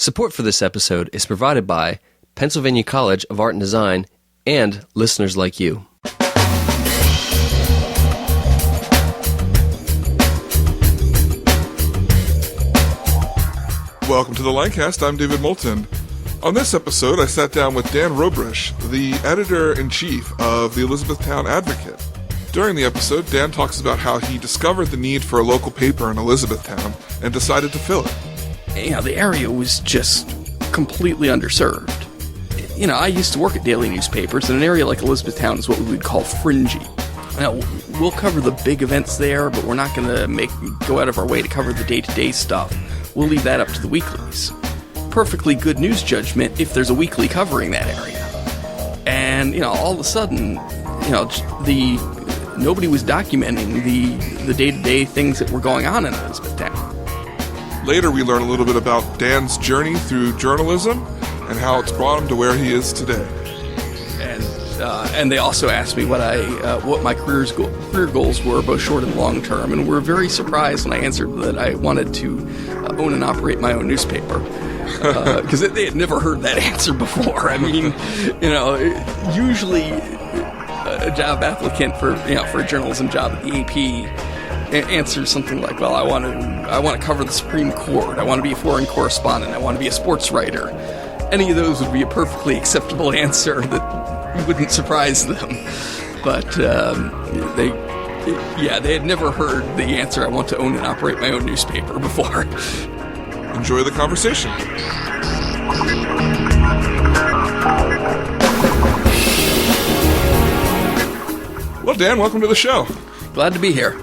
Support for this episode is provided by Pennsylvania College of Art and Design and listeners like you. Welcome to the Lancast. I'm David Moulton. On this episode, I sat down with Dan Robrish, the editor-in-chief of the Elizabethtown Advocate. During the episode, Dan talks about how he discovered the need for a local paper in Elizabethtown and decided to fill it. The area was just completely underserved. I used to work at daily newspapers, and an area like Elizabethtown is what we would call fringy. Now, we'll cover the big events there, but we're not going to go out of our way to cover the day-to-day stuff. We'll leave that up to the weeklies. Perfectly good news judgment if there's a weekly covering that area. And, all of a sudden, nobody was documenting the day-to-day things that were going on in Elizabethtown. Later, we learn a little bit about Dan's journey through journalism and how it's brought him to where he is today. And they also asked me what my career goals were, both short and long term, and were very surprised when I answered that I wanted to own and operate my own newspaper, because they had never heard that answer before. I mean, usually a job applicant for a journalism job at the AP answers something like, "Well, I want to cover the Supreme Court. I want to be a foreign correspondent. I want to be a sports writer." Any of those would be a perfectly acceptable answer that wouldn't surprise them. But they had never heard the answer, "I want to own and operate my own newspaper," before. Enjoy the conversation. Well, Dan, welcome to the show. Glad to be here.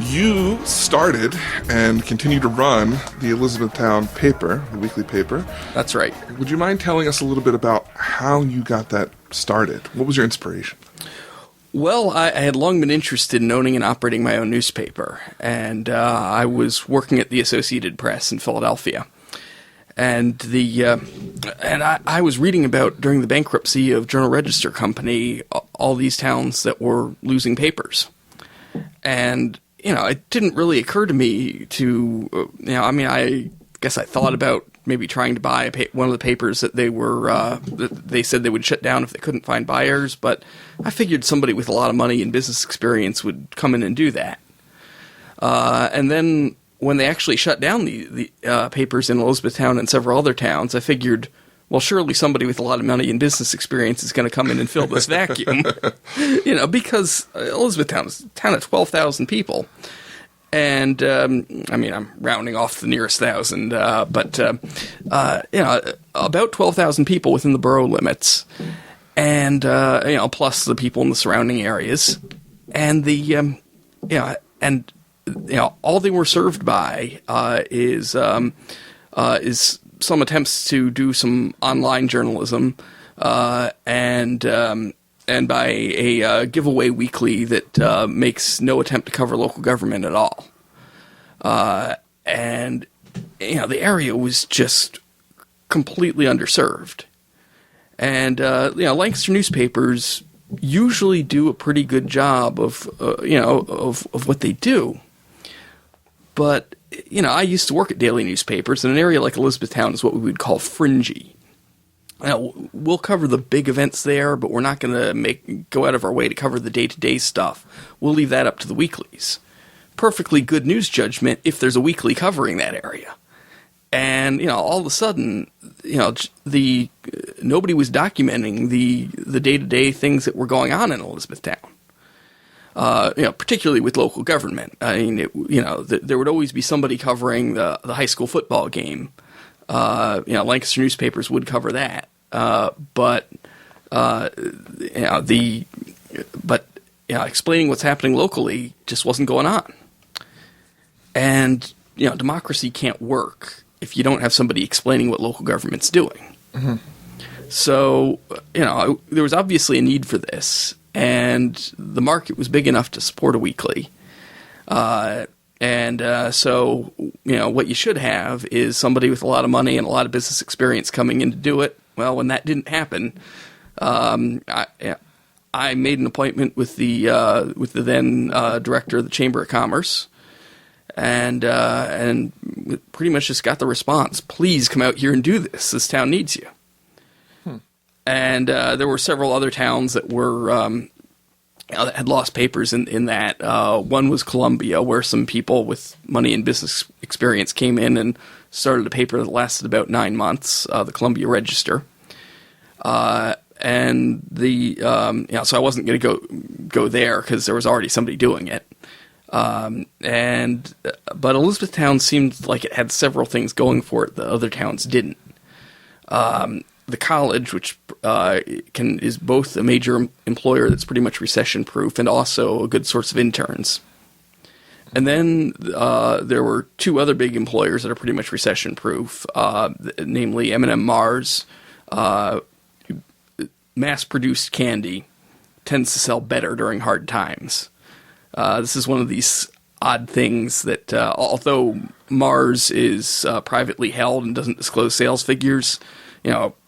You started and continue to run the Elizabethtown paper, the weekly paper. That's right. Would you mind telling us a little bit about how you got that started? What was your inspiration? Well, I had long been interested in owning and operating my own newspaper, and I was working at the Associated Press in Philadelphia. And I was reading about, during the bankruptcy of Journal-Register Company, all these towns that were losing papers. And it didn't really occur to me to, I guess I thought about maybe trying to buy one of the papers that they said they would shut down if they couldn't find buyers, but I figured somebody with a lot of money and business experience would come in and do that. And then when they actually shut down the papers in Elizabethtown and several other towns, I figured, well, surely somebody with a lot of money and business experience is going to come in and fill this vacuum, because Elizabethtown is a town of 12,000 people. And, I'm rounding off the nearest thousand, but about 12,000 people within the borough limits, and, plus the people in the surrounding areas. And all they were served by is some attempts to do some online journalism, and by a giveaway weekly that makes no attempt to cover local government at all. And the area was just completely underserved. And Lancaster newspapers usually do a pretty good job of what they do. But I used to work at daily newspapers, and an area like Elizabethtown is what we would call fringy. Now, we'll cover the big events there, but we're not going to go out of our way to cover the day-to-day stuff. We'll leave that up to the weeklies. Perfectly good news judgment if there's a weekly covering that area. And, all of a sudden, nobody was documenting the day-to-day things that were going on in Elizabethtown. Particularly with local government. I mean, there would always be somebody covering the high school football game. Lancaster newspapers would cover that. But explaining what's happening locally just wasn't going on. And, democracy can't work if you don't have somebody explaining what local government's doing. Mm-hmm. So, there was obviously a need for this. And the market was big enough to support a weekly. So what you should have is somebody with a lot of money and a lot of business experience coming in to do it. Well, when that didn't happen, I made an appointment with the then director of the Chamber of Commerce, and pretty much just got the response, please come out here and do this. This town needs you. And there were several other towns that were that had lost papers in that. One was Columbia, where some people with money and business experience came in and started a paper that lasted about 9 months, the Columbia Register. And so I wasn't going to go there because there was already somebody doing it. But Elizabethtown seemed like it had several things going for it that other towns didn't. The college, which is both a major employer that's pretty much recession-proof and also a good source of interns. And then there were two other big employers that are pretty much recession-proof, namely M&M Mars. Mass-produced candy tends to sell better during hard times. This is one of these odd things that, although Mars is privately held and doesn't disclose sales figures,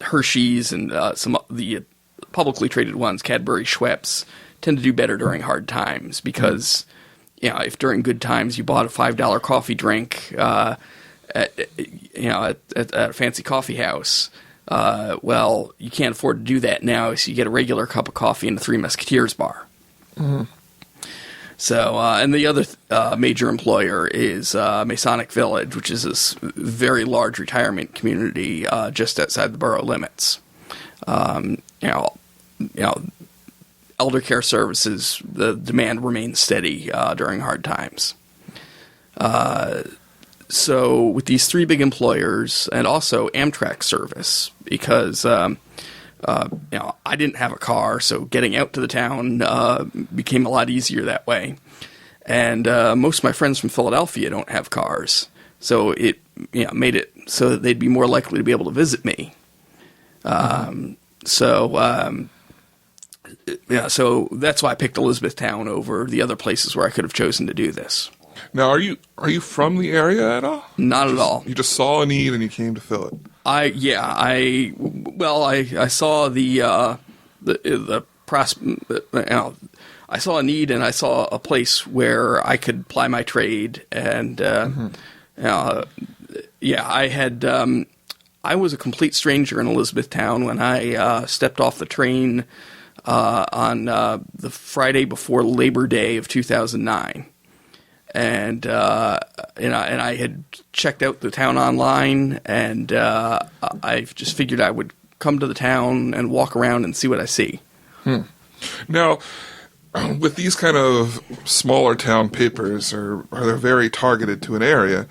Hershey's and some of the publicly traded ones, Cadbury, Schweppes, tend to do better during hard times because, if during good times you bought a $5 coffee drink at a fancy coffee house, well, you can't afford to do that now, so you get a regular cup of coffee in the Three Musketeers bar. Mm-hmm. So, and the other major employer is Masonic Village, which is this very large retirement community just outside the borough limits. Elder care services, the demand remains steady during hard times. So, with these three big employers, and also Amtrak service, because I didn't have a car, so getting out to the town became a lot easier that way. And most of my friends from Philadelphia don't have cars, so it made it so that they'd be more likely to be able to visit me. So that's why I picked Elizabethtown over the other places where I could have chosen to do this. Now, are you from the area at all? Not at all. You just saw a need and you came to fill it. I saw the I saw a need and I saw a place where I could ply my trade, and I was a complete stranger in Elizabethtown when I stepped off the train on the Friday before Labor Day of 2009. And I had checked out the town online, and I just figured I would come to the town and walk around and see what I see. Now, with these kind of smaller town papers, are they very targeted to an area?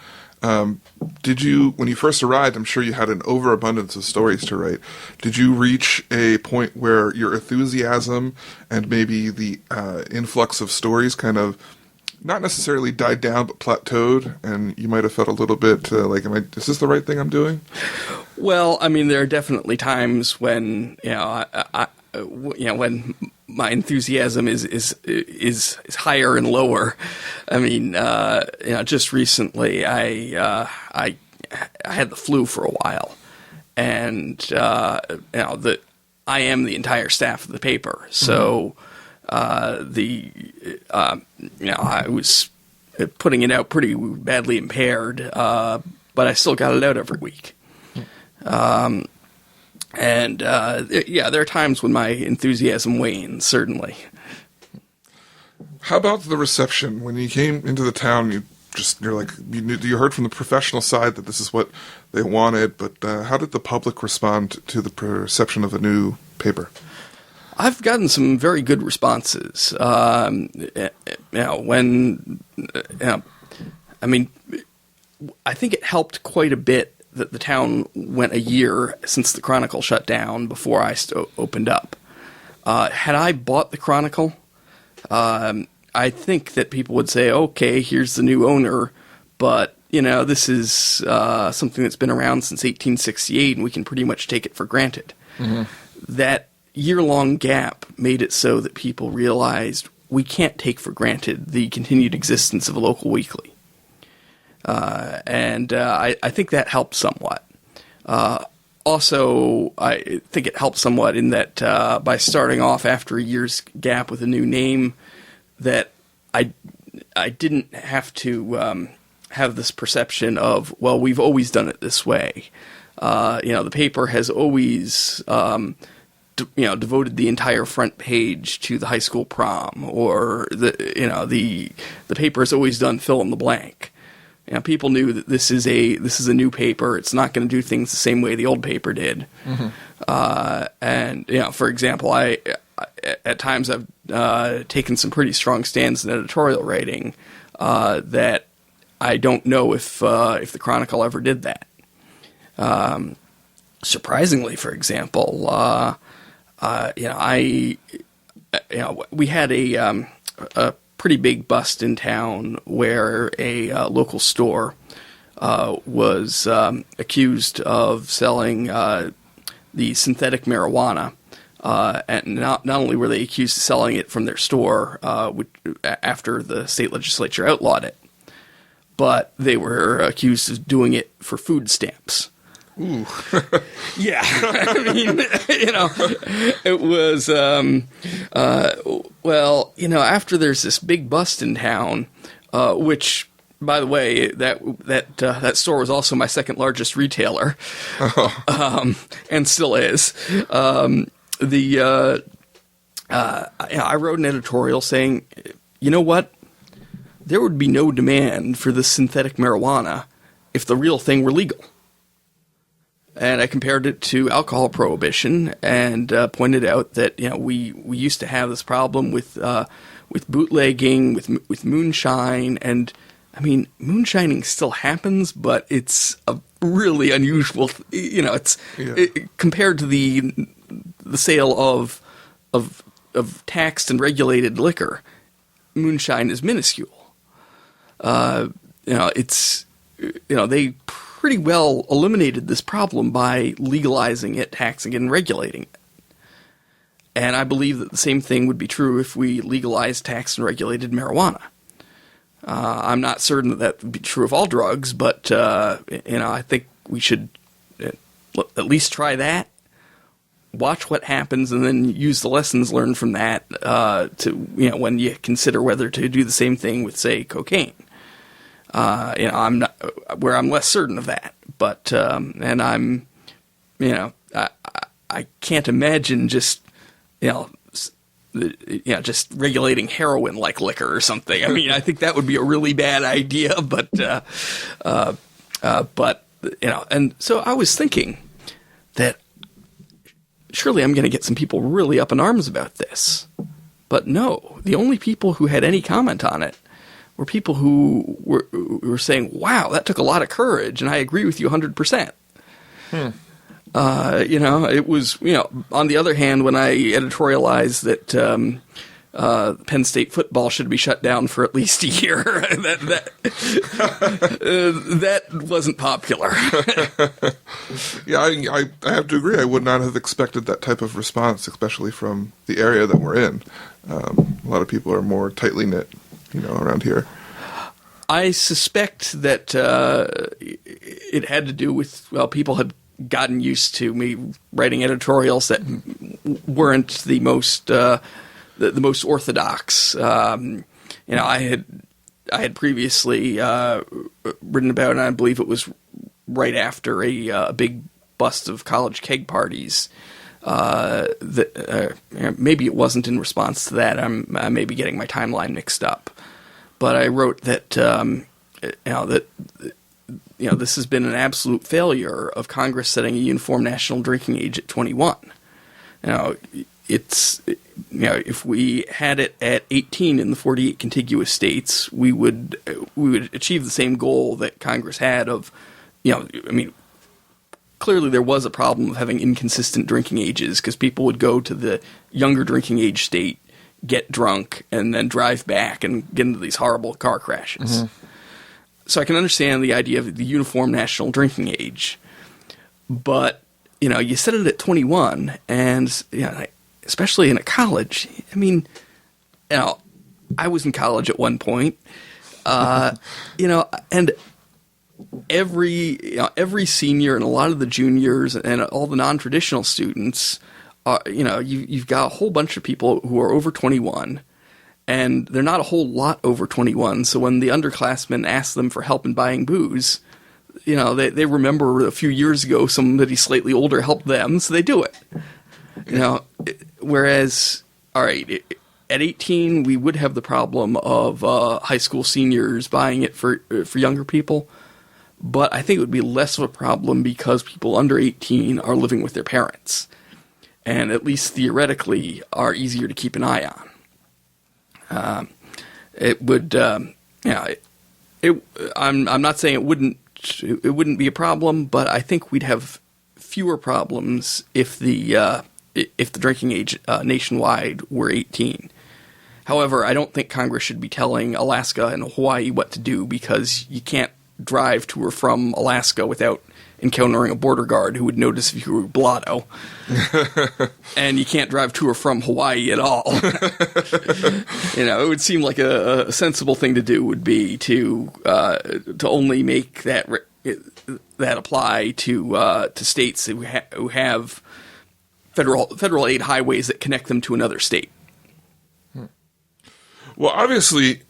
Did you, when you first arrived, I'm sure you had an overabundance of stories to write. Did you reach a point where your enthusiasm and maybe the influx of stories kind of not necessarily died down, but plateaued, and you might have felt a little bit like, is this the right thing I'm doing? Well, I mean, there are definitely times when when my enthusiasm is higher and lower. I mean, just recently I had the flu for a while, and I am the entire staff of the paper, so. I was putting it out pretty badly impaired, but I still got it out every week. There are times when my enthusiasm wanes, certainly. How about the reception? When you came into the town, you heard from the professional side that this is what they wanted, but how did the public respond to the perception of a new paper? I've gotten some very good responses. I think it helped quite a bit that the town went a year since the Chronicle shut down before I opened up. Had I bought the Chronicle, I think that people would say, okay, here's the new owner, but, this is something that's been around since 1868, and we can pretty much take it for granted. Mm-hmm. That year-long gap made it so that people realized we can't take for granted the continued existence of a local weekly. I think that helped somewhat. Also, I think it helped somewhat in that by starting off after a year's gap with a new name, that I didn't have to have this perception of, well, we've always done it this way. The paper has always, devoted the entire front page to the high school prom, or the paper has always done fill in the blank. People knew that this is a new paper. It's not going to do things the same way the old paper did. Mm-hmm. For example, I at times I've taken some pretty strong stands in editorial writing that I don't know if the Chronicle ever did that. Surprisingly, for example, we had a pretty big bust in town where a local store was accused of selling the synthetic marijuana. And not only were they accused of selling it from their store after the state legislature outlawed it, but they were accused of doing it for food stamps. Ooh. Yeah. I mean, it was, after there's this big bust in town, which, by the way, that store was also my second largest retailer, and still is. I wrote an editorial saying, you know what? There would be no demand for this synthetic marijuana if the real thing were legal. And I compared it to alcohol prohibition and pointed out that we used to have this problem with bootlegging, with moonshine, and I mean moonshining still happens, but it's a really unusual. Compared to the sale of taxed and regulated liquor, moonshine is minuscule. They pretty well eliminated this problem by legalizing it, taxing it, and regulating it. And I believe that the same thing would be true if we legalized, taxed, and regulated marijuana. I'm not certain that would be true of all drugs, but I think we should at least try that, watch what happens, and then use the lessons learned from that when you consider whether to do the same thing with, say, cocaine. I'm not where I'm less certain of that, but and I'm, I can't imagine just just regulating heroin like liquor or something. I mean, I think that would be a really bad idea, but and so I was thinking that surely I'm going to get some people really up in arms about this, but no, the only people who had any comment on it were people who were saying, wow, that took a lot of courage, and I agree with you 100%. It was, on the other hand, when I editorialized that Penn State football should be shut down for at least a year, that wasn't popular. Yeah, I have to agree. I would not have expected that type of response, especially from the area that we're in. A lot of people are more tightly knit around here. I suspect that it had to do with, people had gotten used to me writing editorials that weren't the most the most orthodox. I had previously written about, and I believe it was right after a big bust of college keg parties. Maybe it wasn't in response to that. I may be getting my timeline mixed up, but I wrote that this has been an absolute failure of Congress setting a uniform national drinking age at 21. If we had it at 18 in the 48 contiguous states, we would achieve the same goal that Congress had of, clearly there was a problem of having inconsistent drinking ages because people would go to the younger drinking age state, get drunk, and then drive back and get into these horrible car crashes. Mm-hmm. So I can understand the idea of the uniform national drinking age, but you set it at 21, and especially in a college. I mean, I was in college at one point, and every senior and a lot of the juniors and all the non-traditional students, you've got a whole bunch of people who are over 21, and they're not a whole lot over 21. So when the underclassmen ask them for help in buying booze, they remember a few years ago somebody slightly older helped them, so they do it. Whereas, all right, at 18, we would have the problem of high school seniors buying it for younger people. But I think it would be less of a problem because people under 18 are living with their parents, and at least theoretically are easier to keep an eye on. It would, I'm not saying it wouldn't be a problem, but I think we'd have fewer problems if the drinking age nationwide were 18. However, I don't think Congress should be telling Alaska and Hawaii what to do, because you can't drive to or from Alaska without encountering a border guard who would notice if you were blotto. And you can't drive to or from Hawaii at all. It would seem like a sensible thing to do would be to only make that apply to states who have federal aid highways that connect them to another state. Well, obviously,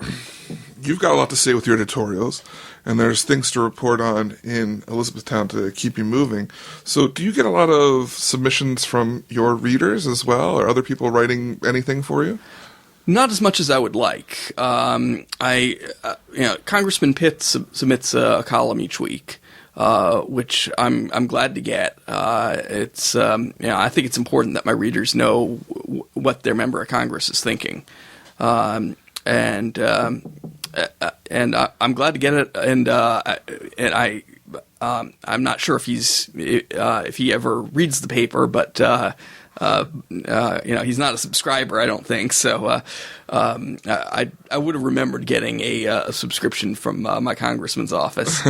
you've got a lot to say with your editorials, and there's things to report on in Elizabethtown to keep you moving. So do you get a lot of submissions from your readers as well, or other people writing anything for you? Not as much as I would like. Congressman Pitt submits a column each week, which I'm glad to get. I think it's important that my readers know what their member of Congress is thinking. And I'm glad to get it, and I'm not sure if he ever reads the paper, but he's not a subscriber, I don't think. So I would have remembered getting a subscription from my congressman's office.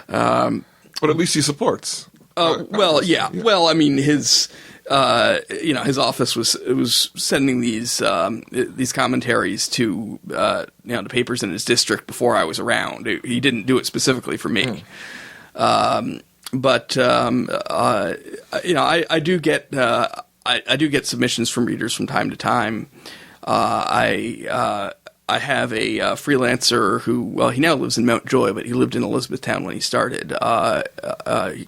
But at least he supports. Well, yeah. Well, I mean, his office was sending these commentaries to the papers in his district before I was around. He didn't do it specifically for me. I do get submissions from readers from time to time. I have a freelancer who, he now lives in Mount Joy, but he lived in Elizabethtown when he started,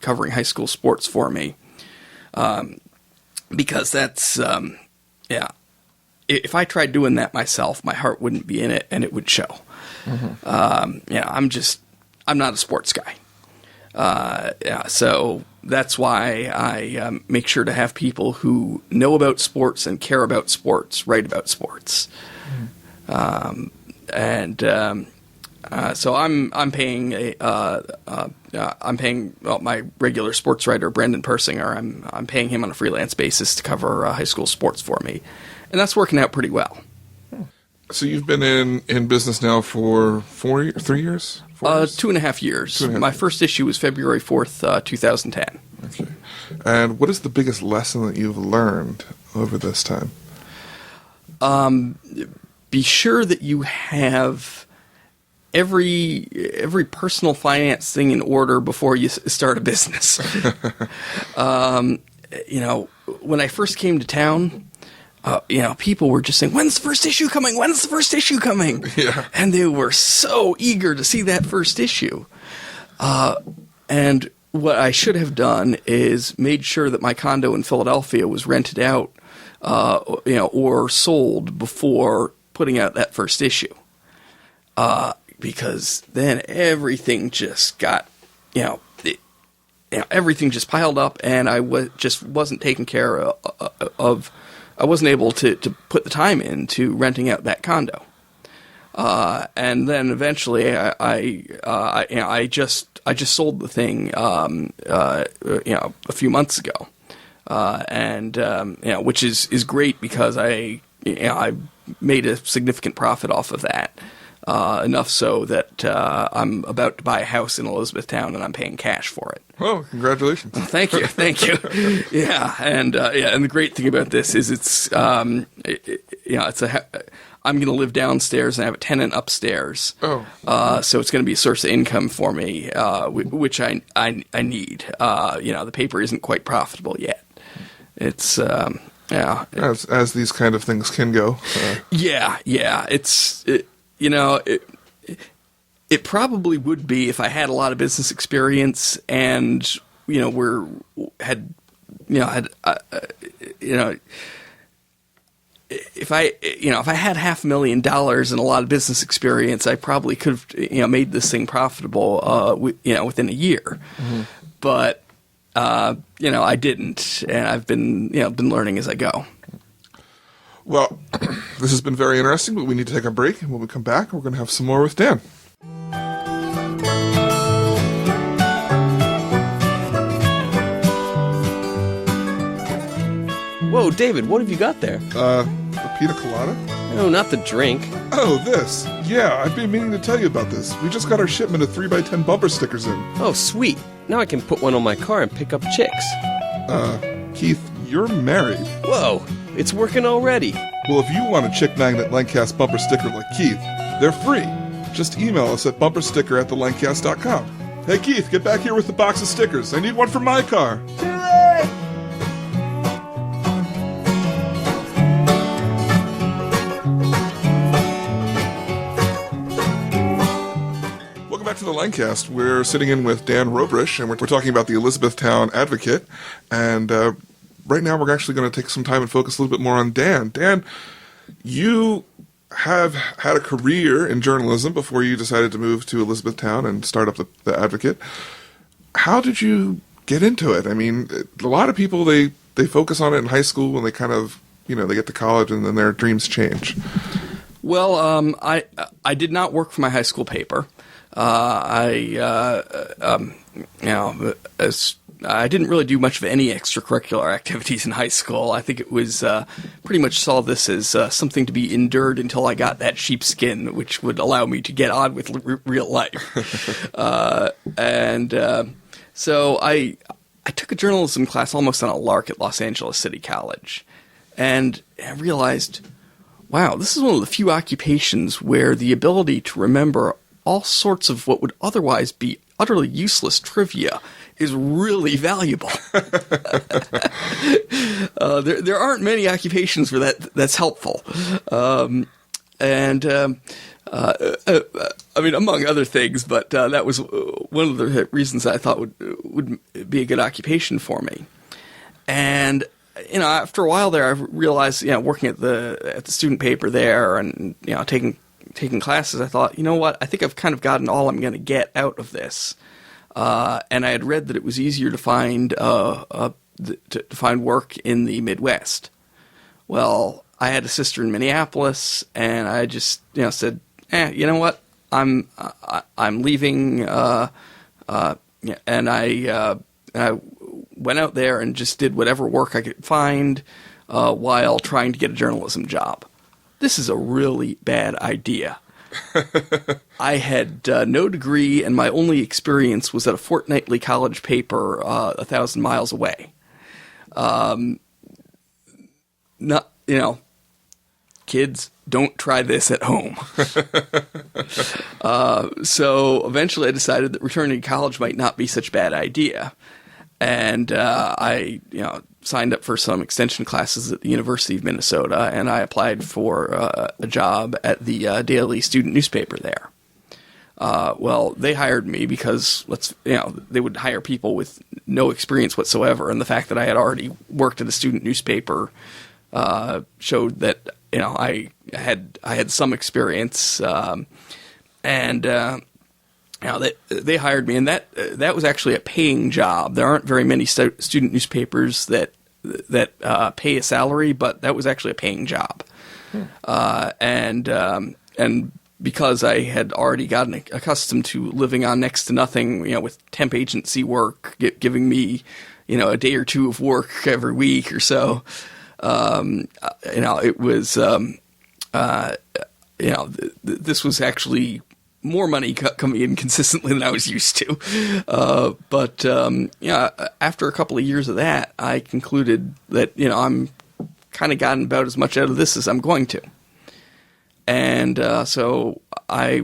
covering high school sports for me. Because that's, if I tried doing that myself, my heart wouldn't be in it, and it would show. Mm-hmm. I'm not a sports guy. So that's why I make sure to have people who know about sports and care about sports write about sports. Mm-hmm. So I'm paying my regular sports writer Brandon Persinger. I'm paying him on a freelance basis to cover high school sports for me, and that's working out pretty well. So you've been in business now for 3 years? 4 years? 2.5 years. My first issue was February 4th, 2010. Okay. And what is the biggest lesson that you've learned over this time? Be sure that you have every personal finance thing in order before you start a business. When I first came to town, people were just saying, "When's the first issue coming? When's the first issue coming?" Yeah. And they were so eager to see that first issue. And what I should have done is made sure that my condo in Philadelphia was rented out, or sold before putting out that first issue. Because then everything just got, everything just piled up, and I wasn't taken care of. I wasn't able to put the time into renting out that condo. And then eventually I just sold the thing, a few months ago. Which is great because I made a significant profit off of that. Enough so that I'm about to buy a house in Elizabethtown, and I'm paying cash for it. Oh, congratulations! Thank you. Yeah, and the great thing about this is it's I'm going to live downstairs and I have a tenant upstairs. Oh, so it's going to be a source of income for me, which I need. The paper isn't quite profitable yet. It's Yeah. as these kind of things can go. Yeah. It probably would be if I had a lot of business experience and, if I had $500,000 and a lot of business experience, I probably could have, made this thing profitable, within a year. Mm-hmm. But, I didn't, and I've been learning as I go. Well, this has been very interesting, but we need to take a break, and when we come back, we're going to have some more with Dan. Whoa, David, what have you got there? A pina colada? No, not the drink. Oh, this. Yeah, I've been meaning to tell you about this. We just got our shipment of 3x10 bumper stickers in. Oh, sweet. Now I can put one on my car and pick up chicks. Keith, you're married. Whoa, it's working already. Well, if you want a chick magnet Lancast bumper sticker like Keith, they're free. Just email us at bumpersticker@thelancast.com. Hey, Keith, get back here with the box of stickers. I need one for my car. Too late! Welcome back to the Lancast. We're sitting in with Dan Robrish, and we're talking about the Elizabethtown Advocate. And right now we're actually going to take some time and focus a little bit more on Dan. Dan, you have had a career in journalism before you decided to move to Elizabethtown and start up the Advocate. How did you get into it? I mean, a lot of people, they focus on it in high school and they kind of, they get to college and then their dreams change. Well, I did not work for my high school paper. I didn't really do much of any extracurricular activities in high school. I think it was pretty much saw this as something to be endured until I got that sheepskin, which would allow me to get on with real life. So I took a journalism class almost on a lark at Los Angeles City College, and I realized, wow, this is one of the few occupations where the ability to remember all sorts of what would otherwise be utterly useless trivia is really valuable. There aren't many occupations where that's helpful. I mean, among other things, but that was one of the reasons I thought would be a good occupation for me. And after a while there, I realized, working at the student paper there and taking classes, I thought, you know what? I think I've kind of gotten all I'm going to get out of this. And I had read that it was easier to find work in the Midwest. Well, I had a sister in Minneapolis, and I just said, you know what? I'm leaving. And I went out there and just did whatever work I could find while trying to get a journalism job. This is a really bad idea. I had no degree, and my only experience was at a fortnightly college paper 1,000 miles away. Kids, don't try this at home. So eventually I decided that returning to college might not be such a bad idea. And I signed up for some extension classes at the University of Minnesota, and I applied for a job at the daily student newspaper there. Well, they hired me because they would hire people with no experience whatsoever, and the fact that I had already worked at a student newspaper showed that I had some experience, they hired me, and that was actually a paying job. There aren't very many student newspapers that pay a salary, but that was actually a paying job. And because I had already gotten accustomed to living on next to nothing, with temp agency work giving me, a day or two of work every week or so, it was, this was actually more money coming in consistently than I was used to. But after a couple of years of that, I concluded that, I'm kind of gotten about as much out of this as I'm going to. And so I,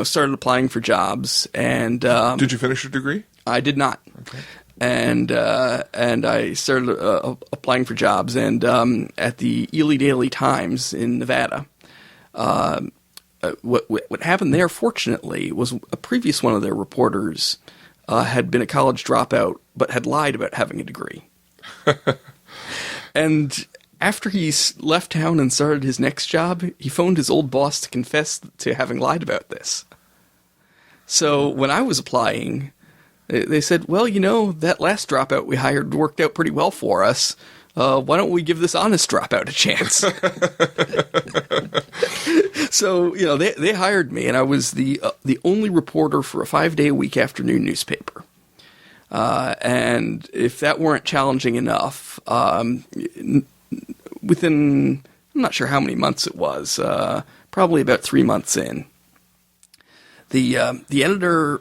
started applying for jobs. And did you finish your degree? I did not. Okay. and I started applying for jobs. And at the Ely Daily Times in Nevada, what happened there, fortunately, was a previous one of their reporters had been a college dropout, but had lied about having a degree. And after he left town and started his next job, he phoned his old boss to confess to having lied about this. So when I was applying, they said, well, that last dropout we hired worked out pretty well for us. Why don't we give this honest dropout a chance? So, they hired me, and I was the only reporter for a 5-day-a-week afternoon newspaper. And if that weren't challenging enough, within, I'm not sure how many months it was, probably about 3 months in, the editor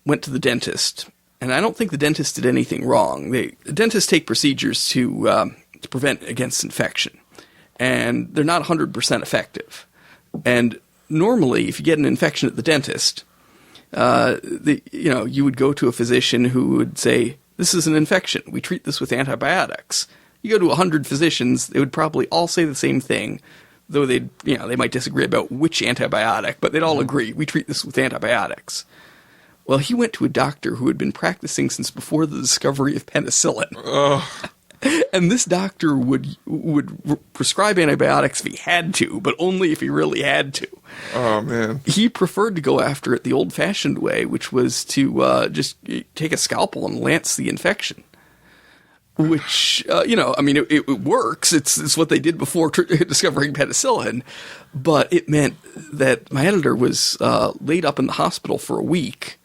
went to the dentist, and I don't think the dentist did anything wrong. The dentists take procedures to prevent against infection, and they're not 100% effective. And normally, if you get an infection at the dentist, you would go to a physician who would say, this is an infection. We treat this with antibiotics. You go to 100 physicians, they would probably all say the same thing, though they might disagree about which antibiotic, but they'd all agree, we treat this with antibiotics. Well, he went to a doctor who had been practicing since before the discovery of penicillin. And this doctor would prescribe antibiotics if he had to, but only if he really had to. Oh, man. He preferred to go after it the old-fashioned way, which was to just take a scalpel and lance the infection. Which, it works. It's what they did before discovering penicillin. But it meant that my editor was laid up in the hospital for a week,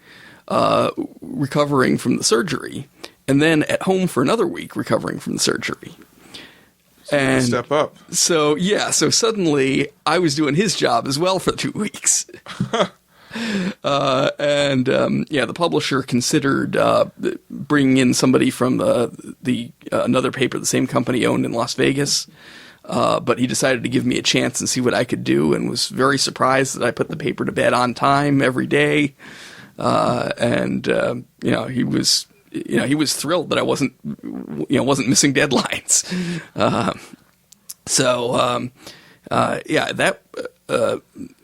recovering from the surgery, and then at home for another week recovering from the surgery. And step up. So suddenly I was doing his job as well for 2 weeks. The publisher considered bringing in somebody from another paper the same company owned in Las Vegas, but he decided to give me a chance and see what I could do, and was very surprised that I put the paper to bed on time every day. He was thrilled that I wasn't missing deadlines.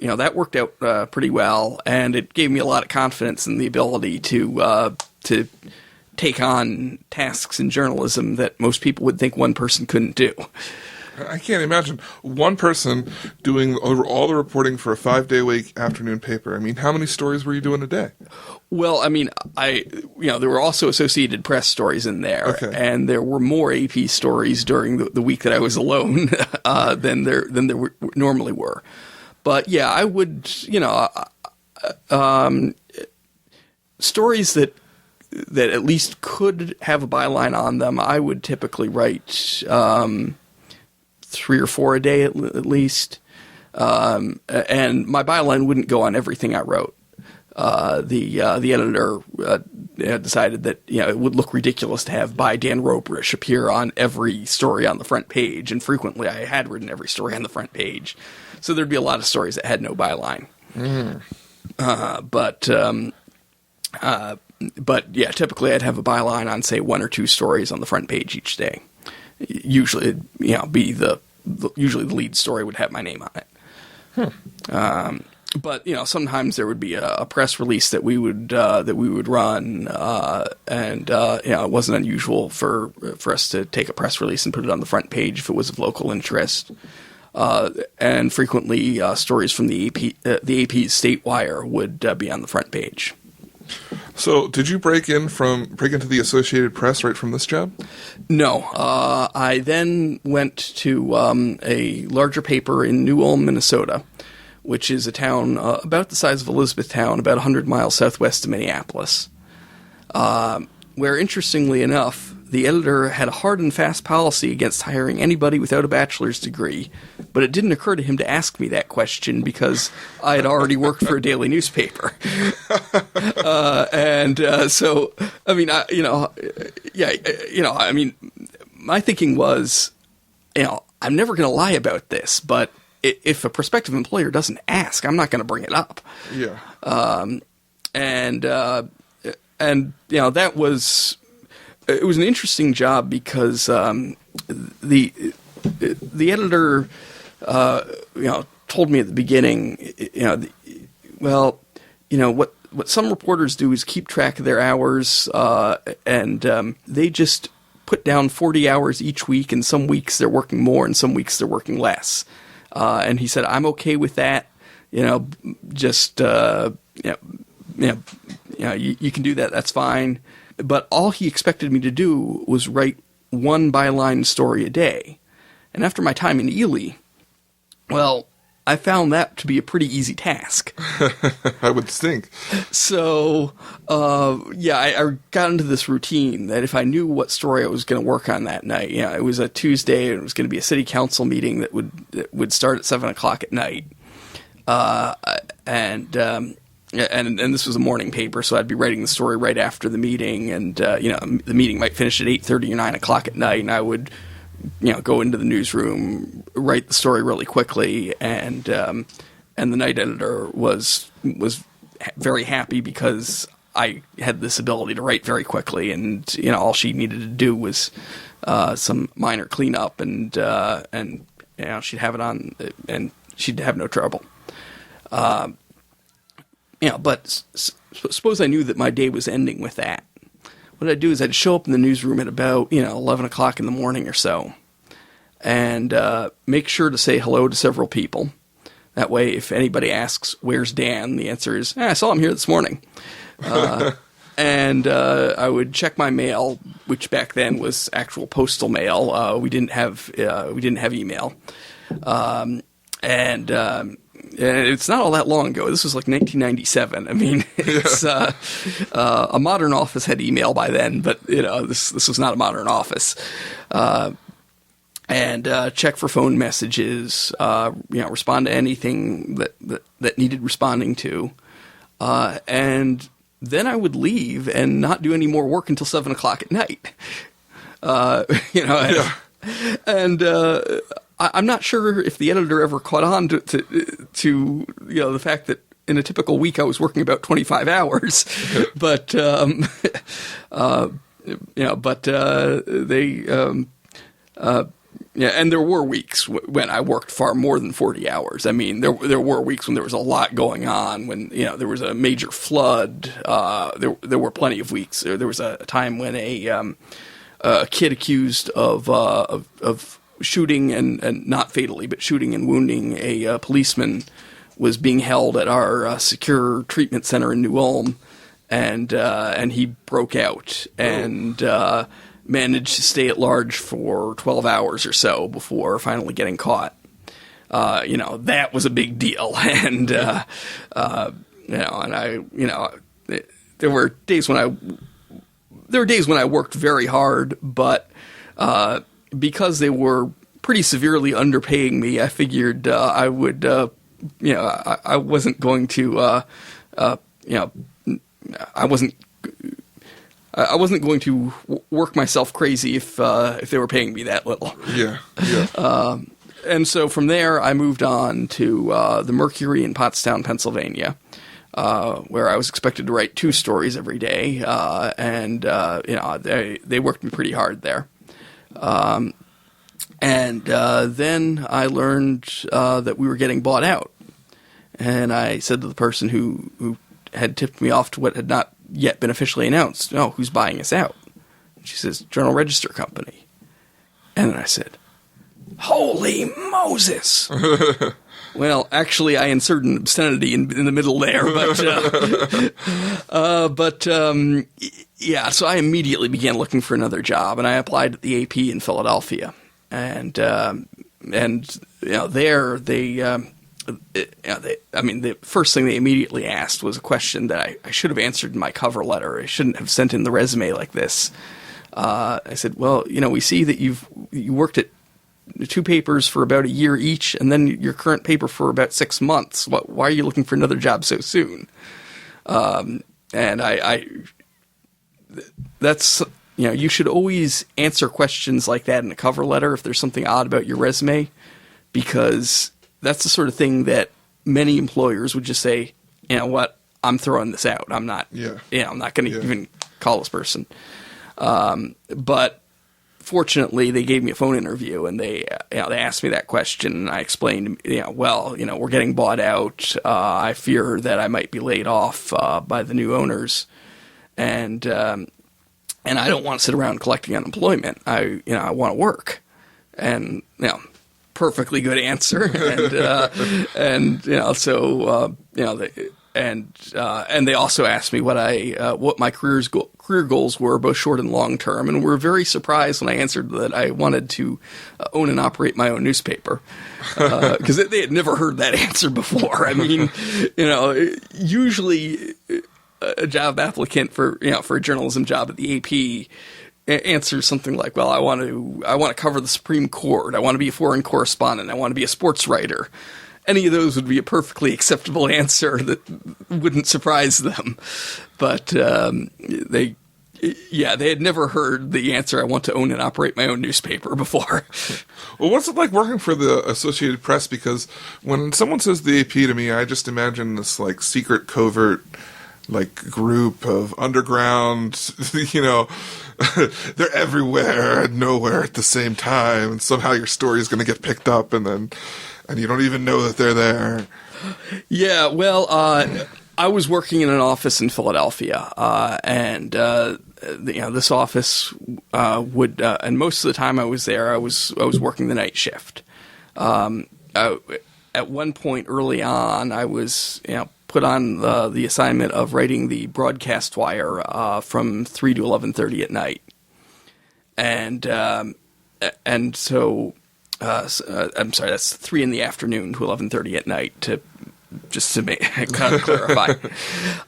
That worked out pretty well, and it gave me a lot of confidence in the ability to take on tasks in journalism that most people would think one person couldn't do. I can't imagine one person doing all the reporting for a 5-day-a-week afternoon paper. I mean, how many stories were you doing a day? Well, there were also Associated Press stories in there, okay. And there were more AP stories during the week that I was alone than there normally were. But yeah, I would, stories that at least could have a byline on them, I would typically write 3 or 4 a day at least, and my byline wouldn't go on everything I wrote. The editor decided that it would look ridiculous to have "by Dan Robrish" appear on every story on the front page, and frequently I had written every story on the front page, so there'd be a lot of stories that had no byline. But typically I'd have a byline on, say, 1 or 2 stories on the front page each day. Usually, usually the lead story would have my name on it. But sometimes there would be a press release that we would run, and it wasn't unusual for us to take a press release and put it on the front page if it was of local interest. And frequently, stories from the AP's State Wire would be on the front page. So, did you break into the Associated Press right from this job? No. I then went to a larger paper in New Ulm, Minnesota, which is a town about the size of Elizabethtown, about 100 miles southwest of Minneapolis, where, interestingly enough, the editor had a hard and fast policy against hiring anybody without a bachelor's degree, but it didn't occur to him to ask me that question because I had already worked for a daily newspaper. My thinking was, I'm never going to lie about this, but if a prospective employer doesn't ask, I'm not going to bring it up. Yeah. That was it was an interesting job because the editor, told me at the beginning, what some reporters do is keep track of their hours, and they just put down 40 hours each week, and some weeks they're working more, and some weeks they're working less. And he said, I'm okay with that. You can do that. That's fine. But all he expected me to do was write one byline story a day. And after my time in Ely, well, I found that to be a pretty easy task. I would think. So, I got into this routine that if I knew what story I was going to work on that night, it was a Tuesday and it was going to be a city council meeting that would start at 7:00 at night. And this was a morning paper, so I'd be writing the story right after the meeting, and the meeting might finish at 8:30 or 9:00 at night, and I would go into the newsroom, write the story really quickly, and the night editor was very happy because I had this ability to write very quickly, and all she needed to do was some minor cleanup, and she'd have it on, and she'd have no trouble. But suppose I knew that my day was ending with that. What I'd do is I'd show up in the newsroom at about 11:00 in the morning or so, and make sure to say hello to several people. That way, if anybody asks, "Where's Dan?" the answer is, "I saw him here this morning." And I would check my mail, which back then was actual postal mail. We didn't have email, and it's not all that long ago. This was like 1997. I mean, it's a modern office had email by then, but this was not a modern office. And check for phone messages. Respond to anything that needed responding to, and then I would leave and not do any more work until 7:00 at night. And I'm not sure if the editor ever caught on to the fact that in a typical week I was working about 25 hours, but and there were weeks when I worked far more than 40 hours. I mean, there were weeks when there was a lot going on, when there was a major flood. There were plenty of weeks. There was a time when a kid accused of shooting and not fatally, but shooting and wounding a policeman was being held at our secure treatment center in New Ulm, and he broke out and managed to stay at large for 12 hours or so before finally getting caught. That was a big deal, and there were days when I worked very hard, but because they were pretty severely underpaying me, I figured I would, I wasn't going to, I wasn't going to work myself crazy if they were paying me that little. Yeah. And so from there, I moved on to the Mercury in Pottstown, Pennsylvania, where I was expected to write 2 stories every day, and they worked me pretty hard there. And then I learned that we were getting bought out, and I said to the person who had tipped me off to what had not yet been officially announced, "No, who's buying us out?" And she says, "Journal Register Company." And then I said, "Holy Moses!" Well, actually, I inserted an obscenity in the middle there, so I immediately began looking for another job, and I applied at the AP in Philadelphia, and there the first thing they immediately asked was a question that I should have answered in my cover letter. I shouldn't have sent in the resume like this. I said, "Well, we see that you worked at 2 papers for about a year each, and then your current paper for about 6 months. Why are you looking for another job so soon?" And that's, you should always answer questions like that in a cover letter if there's something odd about your resume, because that's the sort of thing that many employers would just say, "You know what, I'm throwing this out. I'm not, I'm not going to even call this person." But fortunately, they gave me a phone interview, and they asked me that question, and I explained, we're getting bought out. I fear that I might be laid off by the new owners, and I don't want to sit around collecting unemployment. I want to work, and perfectly good answer, and they also asked me what my career goals were, both short and long term, and were very surprised when I answered that I wanted to own and operate my own newspaper, because they had never heard that answer before. I mean, usually a job applicant for a journalism job at the AP answers something like, "Well, I want to cover the Supreme Court. I want to be a foreign correspondent. I want to be a sports writer." Any of those would be a perfectly acceptable answer that wouldn't surprise them. But they had never heard the answer, "I want to own and operate my own newspaper," before. Well, what's it like working for the Associated Press? Because when someone says the AP to me, I just imagine this like secret covert group of underground, they're everywhere and nowhere at the same time, and somehow your story is going to get picked up, and you don't even know that they're there. Yeah, well, I was working in an office in Philadelphia, and this office would, and most of the time I was there, I was working the night shift. At one point early on, I was put on the assignment of writing the broadcast wire from 3 to 11:30 at night, and so. I'm sorry, that's 3 in the afternoon to 11:30 at night, to kind of clarify.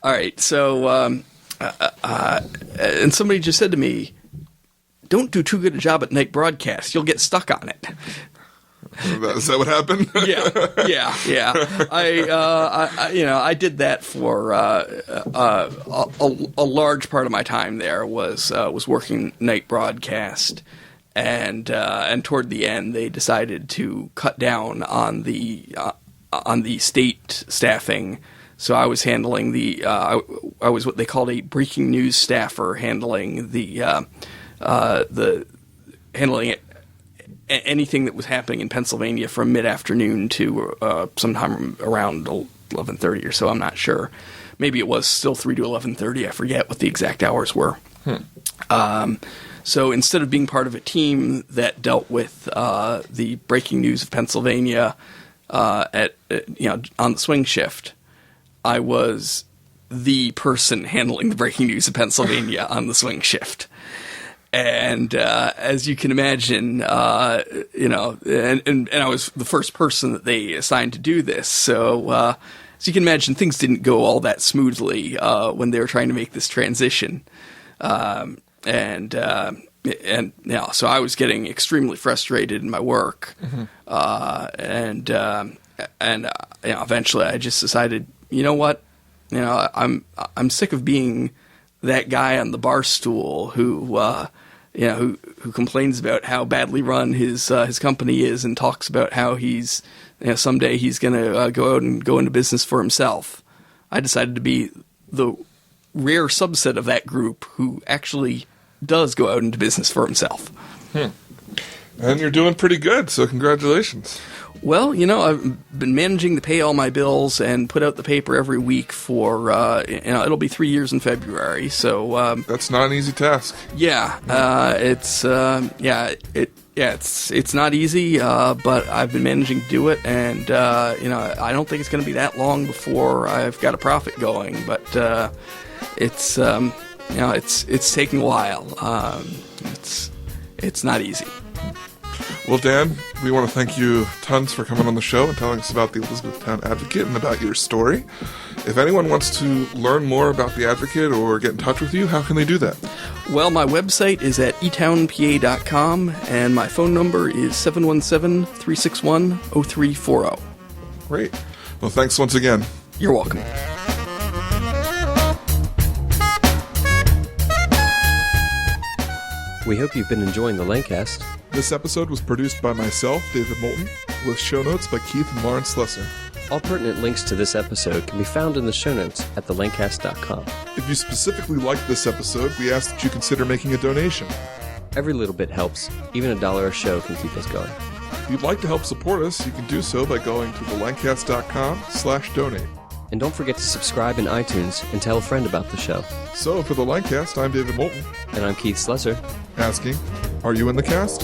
All right, so and somebody just said to me, "Don't do too good a job at night broadcast. You'll get stuck on it." Is that what happened? Yeah. I did that for a large part of my time there was working night broadcast. And toward the end, they decided to cut down on the state staffing. So I was handling I was what they called a breaking news staffer, handling anything that was happening in Pennsylvania from mid-afternoon to sometime around 11:30 or so. I'm not sure. Maybe it was still 3 to 11:30. I forget what the exact hours were. So instead of being part of a team that dealt with the breaking news of Pennsylvania on the swing shift, I was the person handling the breaking news of Pennsylvania on the swing shift. And as you can imagine, and I was the first person that they assigned to do this. So as you can imagine, things didn't go all that smoothly when they were trying to make this transition. So I was getting extremely frustrated in my work, eventually I just decided, you know what, I'm sick of being that guy on the bar stool who complains about how badly run his company is and talks about how he's someday he's going to go out and go into business for himself. I decided to be the rare subset of that group who actually does go out into business for himself. And you're doing pretty good, so congratulations. Well, I've been managing to pay all my bills and put out the paper every week for, it'll be 3 years in February, so... That's not an easy task. It's not easy, but I've been managing to do it, and, I don't think it's going to be that long before I've got a profit going, but, it's taking a while. It's not easy. Well, Dan, we want to thank you tons for coming on the show and telling us about the Elizabethtown Advocate and about your story. If anyone wants to learn more about the Advocate or get in touch with you, how can they do that? Well, my website is at etownpa.com, and my phone number is 717-361-0340. Great. Well, thanks once again. You're welcome. We hope you've been enjoying the Lancast. This episode was produced by myself, David Moulton, with show notes by Keith and Lawrence Slesser. All pertinent links to this episode can be found in the show notes at thelancast.com. If you specifically liked this episode, we ask that you consider making a donation. Every little bit helps. Even $1 a show can keep us going. If you'd like to help support us, you can do so by going to thelancast.com/donate. And don't forget to subscribe in iTunes and tell a friend about the show. So, for the Lancast, I'm David Moulton, And I'm Keith Slesser. asking, are you in the cast?